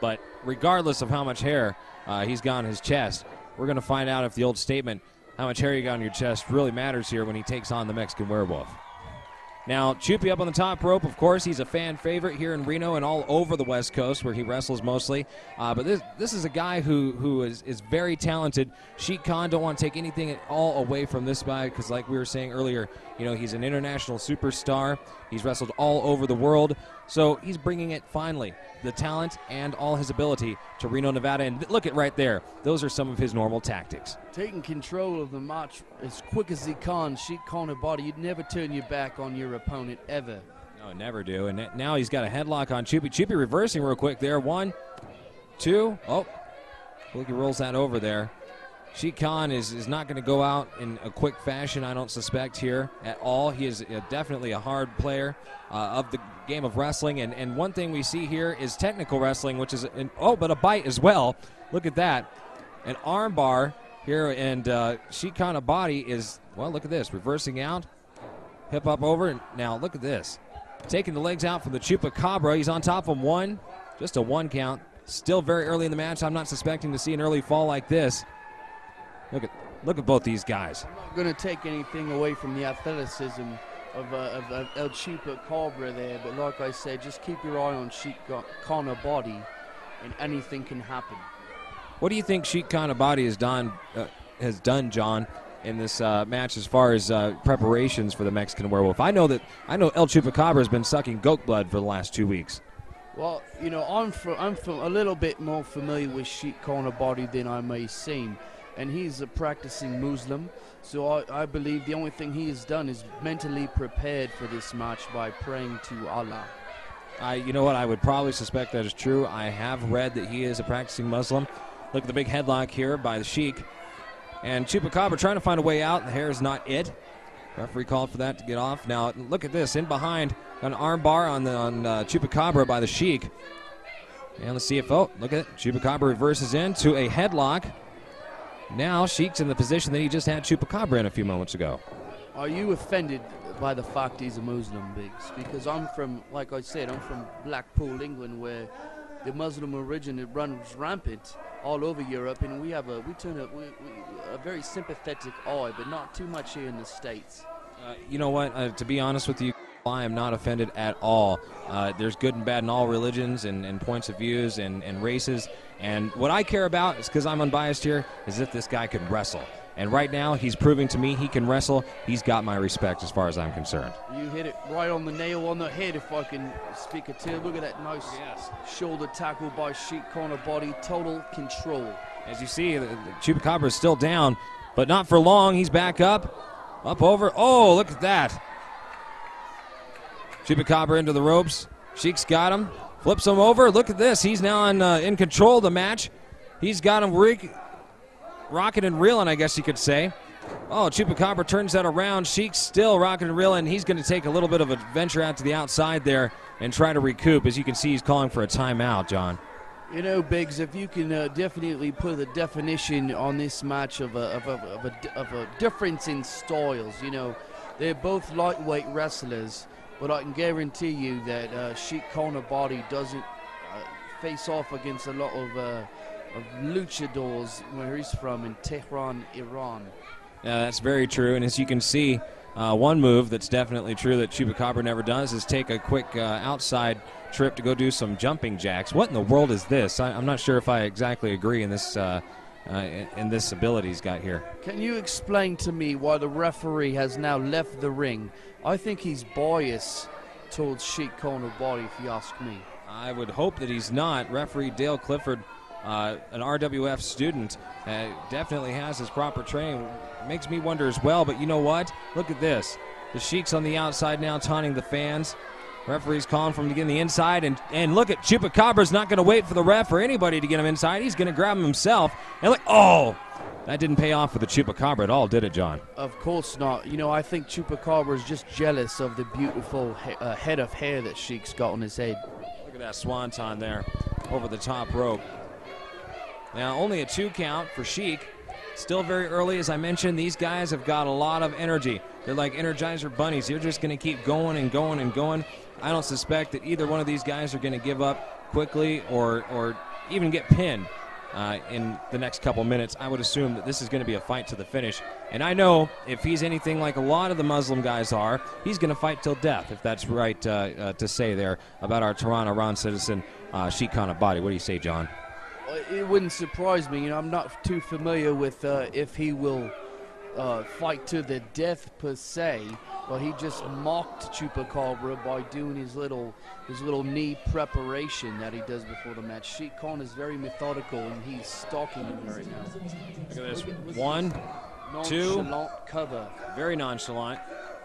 But regardless of how much hair he's got on his chest, we're going to find out if the old statement, how much hair you got on your chest, really matters here when he takes on the Mexican werewolf. Now, Chupi up on the top rope, of course, he's a fan favorite here in Reno and all over the West Coast where he wrestles mostly. But this is a guy who is very talented. Sheik Khan don't want to take anything at all away from this guy because, like we were saying earlier, he's an international superstar. He's wrestled all over the world. So he's bringing it, finally, the talent and all his ability to Reno, Nevada. And look at right there. Those are some of his normal tactics. Taking control of the match as quick as he can, Sheik Abadi, you'd never turn your back on your opponent, ever. No, never do. And now he's got a headlock on Chupi. Chupi reversing real quick there. 1, 2. Oh, look, he rolls that over there. Sheik Khan is not going to go out in a quick fashion, I don't suspect, here at all. He is definitely a hard player of the game of wrestling. And one thing we see here is technical wrestling, which is, but a bite as well. Look at that. An arm bar here, and Sheik Abadi is, well, look at this, reversing out. Hip up over, and now look at this. Taking the legs out from the Chupacabra. He's on top of one. Just a 1 count. Still very early in the match. I'm not suspecting to see an early fall like this. Look at both these guys. I'm not going to take anything away from the athleticism of El Chupacabra there, but like I said, just keep your eye on Sheik Abadi, and anything can happen. What do you think Sheik Abadi has done, John, in this match as far as preparations for the Mexican werewolf? I know El Chupacabra has been sucking goat blood for the last 2 weeks. Well, I'm a little bit more familiar with Sheik Abadi than I may seem. And he's a practicing Muslim, so I believe the only thing he has done is mentally prepared for this match by praying to Allah. You know what? I would probably suspect that is true. I have read that he is a practicing Muslim. Look at the big headlock here by the Sheik. And Chupacabra trying to find a way out. The hair is not it. Referee called for that to get off. Now, look at this. In behind, an arm bar on Chupacabra by the Sheik. And let's see if, look at it. Chupacabra reverses into a headlock. Now Sheik's in the position that he just had Chupacabra in a few moments ago. Are you offended by the fact he's a Muslim, Biggs? Because I'm from, like I said, I'm from Blackpool, England, where the Muslim religion runs rampant all over Europe, and we turn a very sympathetic eye, but not too much here in the States. You know what? To be honest with you, I am not offended at all. There's good and bad in all religions and points of views and races. And what I care about, is because I'm unbiased here, is if this guy can wrestle. And right now, he's proving to me he can wrestle. He's got my respect as far as I'm concerned. You hit it right on the nail on the head, if I can speak a term. Look at that nice shoulder tackle by Sheik Abadi. Total control. As you see, the Chupacabra is still down, but not for long. He's back up over. Oh, look at that. Chupacabra into the ropes. Sheik's got him. Flips him over. Look at this. He's now in control of the match. He's got him rocking and reeling, I guess you could say. Oh, Chupacabra turns that around. Sheik's still rocking and reeling. He's going to take a little bit of a venture out to the outside there and try to recoup. As you can see, he's calling for a timeout, John. Biggs, if you can definitely put a definition on this match of a difference in styles. They're both lightweight wrestlers. But I can guarantee you that Sheik Abadi doesn't face off against a lot of luchadors where he's from in Tehran, Iran. Yeah, that's very true. And as you can see, one move that's definitely true that Chupacabra never does is take a quick outside trip to go do some jumping jacks. What in the world is this? I'm not sure if I exactly agree in this ability he's got here. Can you explain to me why the referee has now left the ring? I think he's biased towards Sheik Khan Abadi, if you ask me. I would hope that he's not. Referee Dale Clifford, an RWF student, definitely has his proper training. Makes me wonder as well, but you know what? Look at this. The Sheik's on the outside now taunting the fans. Referee's calling for him to get in the inside, and look at Chupacabra's not going to wait for the ref or anybody to get him inside. He's going to grab him himself. And look, oh, that didn't pay off for the Chupacabra at all, did it, John? Of course not. You know, I think Chupacabra is just jealous of the beautiful head of hair that Sheik's got on his head. Look at that swanton there over the top rope. Now, only a 2 count for Sheik. Still very early, as I mentioned. These guys have got a lot of energy. They're like Energizer bunnies. They're just going to keep going and going and going. I don't suspect that either one of these guys are going to give up quickly or even get pinned in the next couple minutes. I would assume that this is going to be a fight to the finish. And I know if he's anything like a lot of the Muslim guys are, he's going to fight till death, if that's right to say there about our Tehran, Iran citizen, Sheik Khan Abadi. What do you say, John? It wouldn't surprise me. You know, I'm not too familiar with if he will fight to the death per se, but he just mocked Chupacabra by doing his little knee preparation that he does before the match. Sheik Khan is very methodical, and he's stalking him right now. Look at this. 1, 2. Nonchalant cover. Very nonchalant.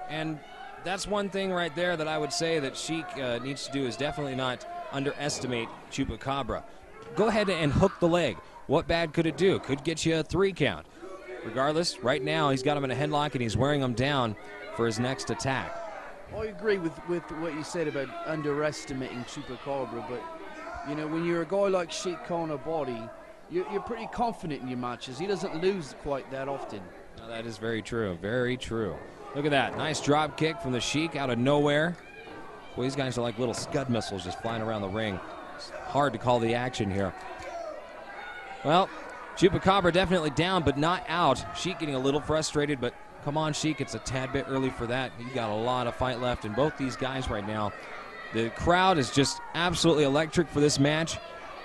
And that's one thing right there that I would say that Sheik needs to do is definitely not underestimate Chupacabra. Go ahead and hook the leg. What bad could it do? Could get you a 3 count. Regardless, right now he's got him in a headlock and he's wearing him down for his next attack. I agree with what you said about underestimating Chupacabra, but you know, when you're a guy like Sheik Khan Abadi, you're pretty confident in your matches. He doesn't lose quite that often. Now, that is very true, very true. Look at that, nice drop kick from the Sheik out of nowhere. Well, these guys are like little Scud missiles just flying around the ring. It's hard to call the action here. Well, Chupacabra definitely down, but not out. Sheik getting a little frustrated, but come on, Sheik, it's a tad bit early for that. You got a lot of fight left in both these guys right now. The crowd is just absolutely electric for this match,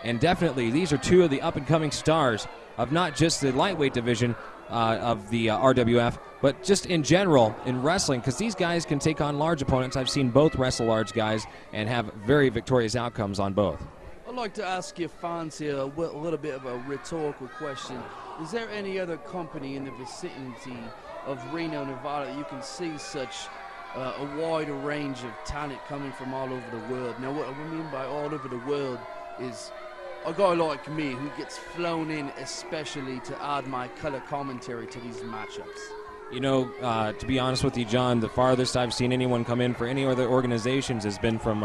and definitely these are 2 of the up-and-coming stars of not just the lightweight division of the RWF, but just in general in wrestling, because these guys can take on large opponents. I've seen both wrestle large guys and have very victorious outcomes on both. I'd like to ask your fans here a little bit of a rhetorical question. Is there any other company in the vicinity of Reno, Nevada that you can see such a wide range of talent coming from all over the world? Now, what I mean by all over the world is a guy like me who gets flown in especially to add my color commentary to these matchups. You know, to be honest with you, John, the farthest I've seen anyone come in for any other organizations has been from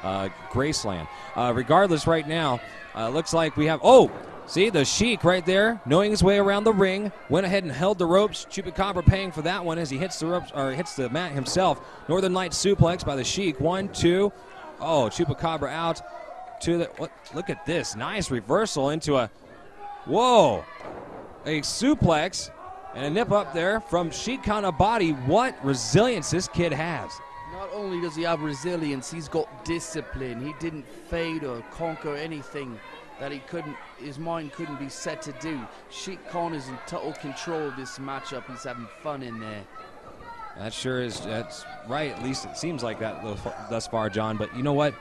Graceland. Regardless, right now, looks like we have... Oh! See, the Sheik right there, knowing his way around the ring, went ahead and held the ropes. Chupacabra paying for that one as he hits the ropes, or hits the mat himself. Northern Light suplex by the Sheik. 1, 2. Oh, Chupacabra out to the... What? Look at this. Nice reversal into a... Whoa! A suplex and a nip up there from Sheik Khan Abadi. What resilience this kid has. Not only does he have resilience, he's got discipline. He didn't fade or conquer anything that his mind couldn't be set to do. Sheik Khan is in total control of this matchup. He's having fun in there. That sure is. That's right. At least it seems like that thus far, John. But you know what?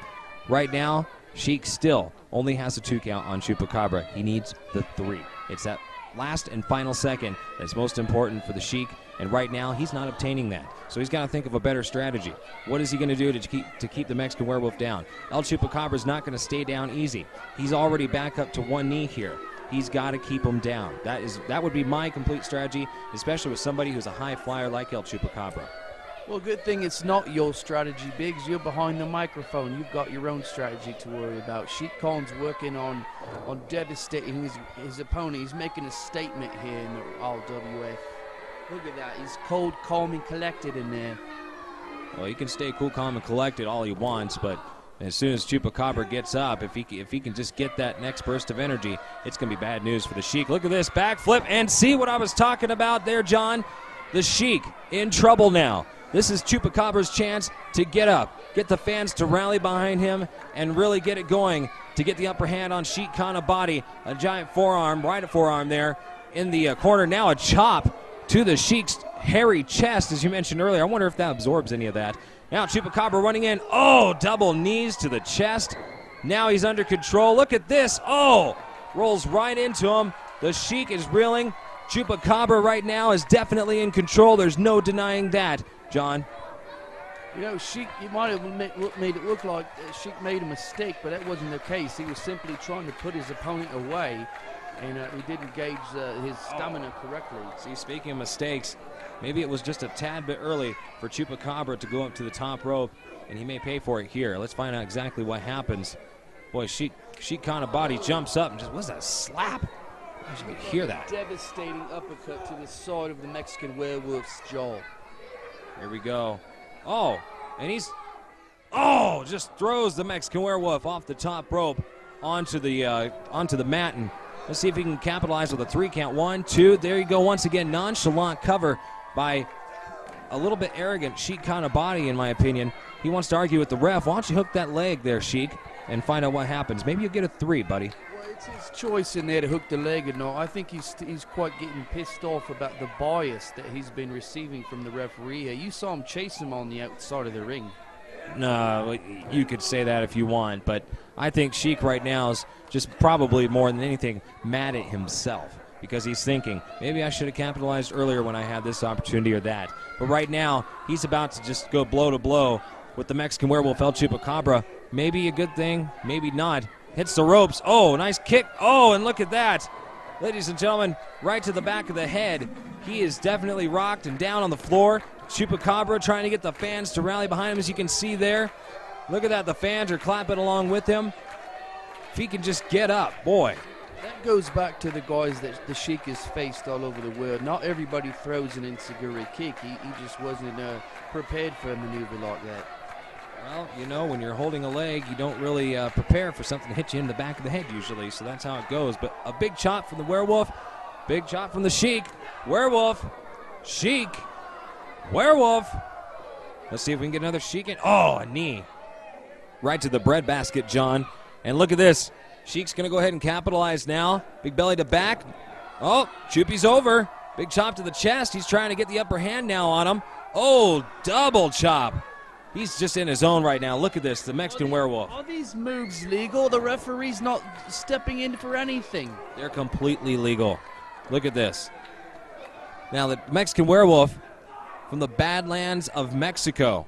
Right now, Sheik still only has a 2 count on Chupacabra. He needs the 3. It's that last and final second that's most important for the Sheik, and right now he's not obtaining that. So he's got to think of a better strategy. What is he going to do to keep the Mexican Werewolf down? El Chupacabra is not going to stay down easy. He's already back up to 1 knee here. He's got to keep him down. That would be my complete strategy, especially with somebody who's a high flyer like El Chupacabra. Well, good thing it's not your strategy, Biggs. You're behind the microphone. You've got your own strategy to worry about. Sheik Khan's working on devastating his opponent. He's making a statement here in the RWF. Look at that. He's cold, calm, and collected in there. Well, he can stay cool, calm, and collected all he wants, but As soon as Chupacabra gets up, if he can just get that next burst of energy, it's going to be bad news for the Sheik. Look at this backflip, and see what I was talking about there, John? The Sheik in trouble now. This is Chupacabra's chance to get up, get the fans to rally behind him, and really get it going to get the upper hand on Sheik Abadi. A giant forearm, right forearm there in the corner. Now a chop to the Sheik's hairy chest, as you mentioned earlier. I wonder if that absorbs any of that. Now Chupacabra running in. Oh, double knees to the chest. Now he's under control. Look at this. Oh, rolls right into him. The Sheik is reeling. Chupacabra right now is definitely in control. There's no denying that, John. You know, Sheik, you might have made it look like Sheik made a mistake, but that wasn't the case. He was simply trying to put his opponent away, and he didn't gauge his stamina correctly. See, speaking of mistakes, maybe it was just a tad bit early for Chupacabra to go up to the top rope, and he may pay for it here. Let's find out exactly what happens. Boy, Sheik Abadi jumps up and just, what's that, slap? I should hear that. Devastating uppercut to the side of the Mexican Werewolf's jaw. Here we go. Oh, and he's, just throws the Mexican Werewolf off the top rope onto the mat, and let's see if he can capitalize with a 3 count. 1, 2, there you go. Once again, nonchalant cover by a little bit arrogant Sheik Abadi, in my opinion. He wants to argue with the ref. Why don't you hook that leg there, Sheik, and find out what happens. Maybe you'll get a 3, buddy. It's his choice in there to hook the leg or not. I think he's quite getting pissed off about the bias that he's been receiving from the referee here. You saw him chase him on the outside of the ring. No, you could say that if you want, but I think Sheik right now is just probably more than anything mad at himself, because he's thinking, maybe I should have capitalized earlier when I had this opportunity or that. But right now, he's about to just go blow to blow with the Mexican Werewolf El Chupacabra. Maybe a good thing, maybe not. Hits the ropes. Oh, nice kick. Oh, and look at that. Ladies and gentlemen, right to the back of the head. He is definitely rocked and down on the floor. Chupacabra trying to get the fans to rally behind him, as you can see there. Look at that. The fans are clapping along with him. If he can just get up, boy. That goes back to the guys that the Sheik has faced all over the world. Not everybody throws an enziguri kick. He just wasn't prepared for a maneuver like that. Well, you know, when you're holding a leg, you don't really prepare for something to hit you in the back of the head usually, so that's how it goes. But a big chop from the Werewolf, big chop from the Sheik. Werewolf, Sheik, Werewolf. Let's see if we can get another Sheik in. Oh, a knee. Right to the breadbasket, John. And look at this. Sheik's going to go ahead and capitalize now. Big belly to back. Oh, Chupi's over. Big chop to the chest. He's trying to get the upper hand now on him. Oh, double chop. He's just in his zone right now. Look at this, the Mexican Werewolf. Are these moves legal? The referee's not stepping in for anything. They're completely legal. Look at this. Now, the Mexican Werewolf from the Badlands of Mexico.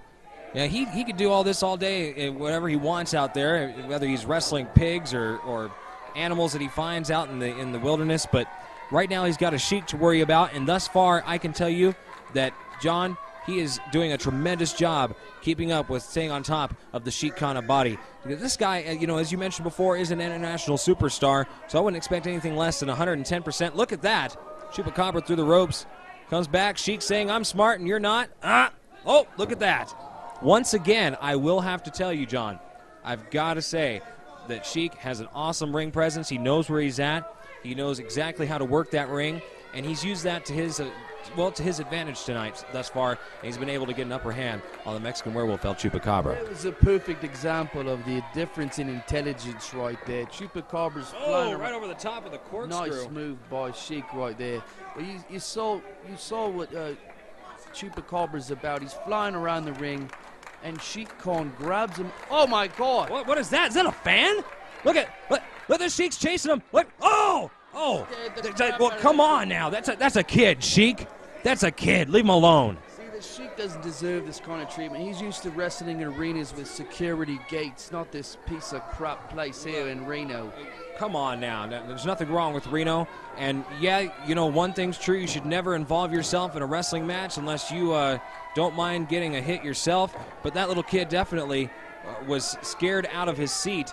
Yeah, he could do all this all day, whatever he wants out there, whether he's wrestling pigs or animals that he finds out in the wilderness. But right now he's got a Sheik to worry about, and thus far I can tell you that, John, he is doing a tremendous job keeping up with staying on top of the Sheik Abadi. This guy, as you mentioned before, is an international superstar, so I wouldn't expect anything less than 110%. Look at that. Chupacabra through the ropes. Comes back. Sheik saying, I'm smart and you're not. Oh, look at that. Once again, I will have to tell you, John, I've got to say that Sheik has an awesome ring presence. He knows where he's at. He knows exactly how to work that ring, and he's used that to his advantage tonight thus far, and he's been able to get an upper hand on the Mexican Werewolf El Chupacabra. That was a perfect example of the difference in intelligence right there. Chupacabra's flying right over the top of the corkscrew. Nice move by Sheik right there. But you saw what Chupacabra's about. He's flying around the ring, and Sheik grabs him. Oh my God! What is that? Is that a fan? Look at the Sheik's chasing him. Look! Oh! Well, come on now. That's a kid, Sheik. That's a kid. Leave him alone. See, the Sheik doesn't deserve this kind of treatment. He's used to wrestling in arenas with security gates, not this piece of crap place here in Reno. Come on now. There's nothing wrong with Reno. And, yeah, one thing's true. You should never involve yourself in a wrestling match unless you don't mind getting a hit yourself. But that little kid definitely was scared out of his seat.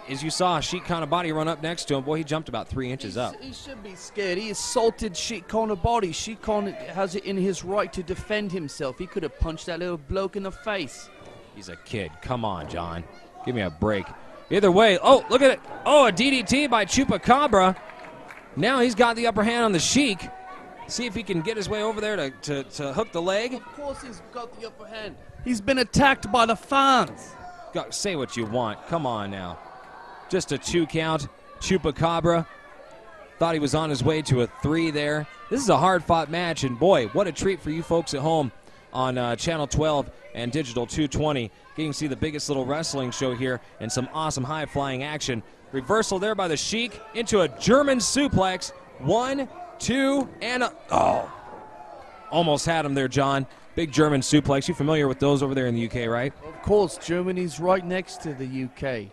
As you saw, Sheik Abadi run up next to him. Boy, he jumped about 3 inches up. He should be scared. He assaulted Sheik Abadi. Sheik has it in his right to defend himself. He could have punched that little bloke in the face. He's a kid. Come on, John. Give me a break. Either way, oh, look at it. Oh, a DDT by Chupacabra. Now he's got the upper hand on the Sheik. See if he can get his way over there to hook the leg. Of course he's got the upper hand. He's been attacked by the fans. Say what you want. Come on now. Just a 2 count. Chupacabra thought he was on his way to a 3 there. This is a hard-fought match, and boy, what a treat for you folks at home on Channel 12 and Digital 220. Getting to see the biggest little wrestling show here and some awesome high-flying action. Reversal there by the Sheik into a German suplex. 1, 2, and oh. Almost had him there, John. Big German suplex. You familiar with those over there in the UK, right? Of course, Germany's right next to the UK.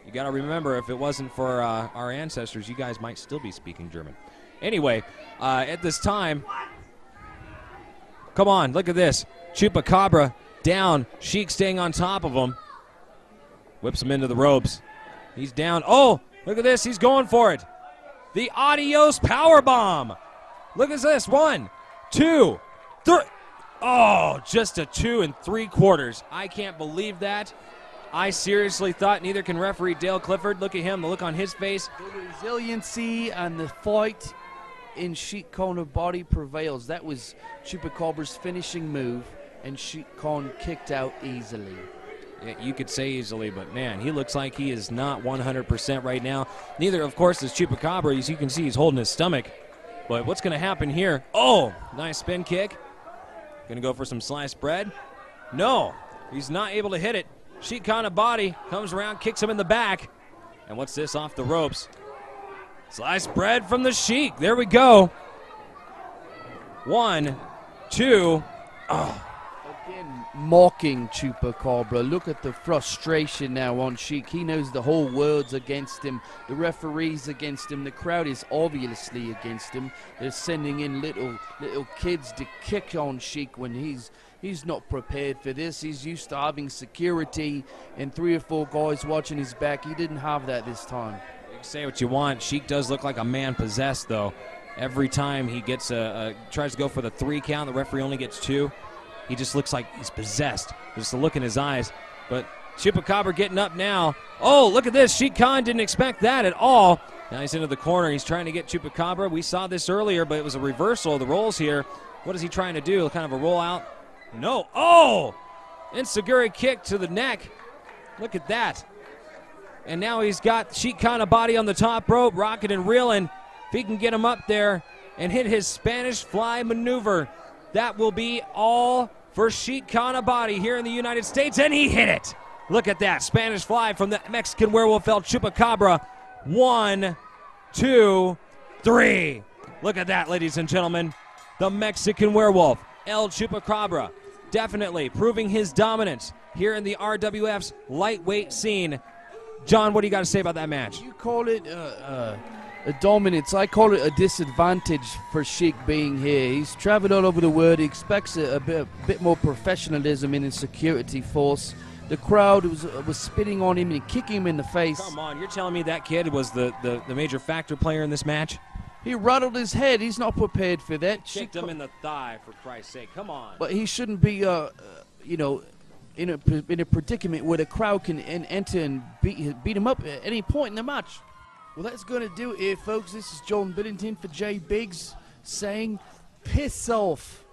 You got to remember, if it wasn't for our ancestors, you guys might still be speaking German. Anyway, at this time, come on, look at this. Chupacabra down. Sheik staying on top of him. Whips him into the ropes. He's down. Oh, look at this. He's going for it. The adios powerbomb. Look at this. 1, 2, 3. Oh, just a 2 3/4. I can't believe that. I seriously thought neither can referee Dale Clifford. Look at him, the look on his face. The resiliency and the fight in Sheik Khan's body prevails. That was Chupacabra's finishing move, and Sheik Khan kicked out easily. Yeah, you could say easily, but man, he looks like he is not 100% right now. Neither, of course, is Chupacabra. As you can see, he's holding his stomach. But what's going to happen here? Oh, nice spin kick. Going to go for some sliced bread. No, he's not able to hit it. Sheik Khan's body comes around, kicks him in the back. And what's this off the ropes? Sliced bread from the Sheik. There we go. 1, 2. Oh. Again, mocking Chupacabra. Look at the frustration now on Sheik. He knows the whole world's against him. The referee's against him. The crowd is obviously against him. They're sending in little kids to kick on Sheik when he's not prepared for this. He's used to having security and 3 or 4 guys watching his back. He didn't have that this time. You can say what you want. Sheik does look like a man possessed, though. Every time he gets tries to go for the 3 count, the referee only gets 2. He just looks like he's possessed. Just a look in his eyes. But Chupacabra getting up now. Oh, look at this. Sheik Khan didn't expect that at all. Now he's into the corner. He's trying to get Chupacabra. We saw this earlier, but it was a reversal of the roles here. What is he trying to do? Kind of a rollout? No. Oh! Enziguri kick to the neck. Look at that. And now he's got Sheik Khan Abadi on the top rope, rocking and reeling. If he can get him up there and hit his Spanish fly maneuver, that will be all for Sheik Khan Abadi here in the United States, and he hit it. Look at that. Spanish fly from the Mexican werewolf El Chupacabra. 1, 2, 3. Look at that, ladies and gentlemen. The Mexican werewolf, El Chupacabra, definitely proving his dominance here in the RWF's lightweight scene. John, what do you got to say about that match? You call it a dominance. I call it a disadvantage for Sheik being here. He's traveled all over the world. He expects a bit more professionalism in his security force. The crowd was spitting on him and kicking him in the face. Come on, you're telling me that kid was the major factor player in this match? He rattled his head. He's not prepared for that. Kicked him in the thigh, for Christ's sake. Come on. But he shouldn't be, in a predicament where the crowd can enter and beat him up at any point in the match. Well, that's going to do it here, folks. This is John Billington for Jay Biggs saying, piss off.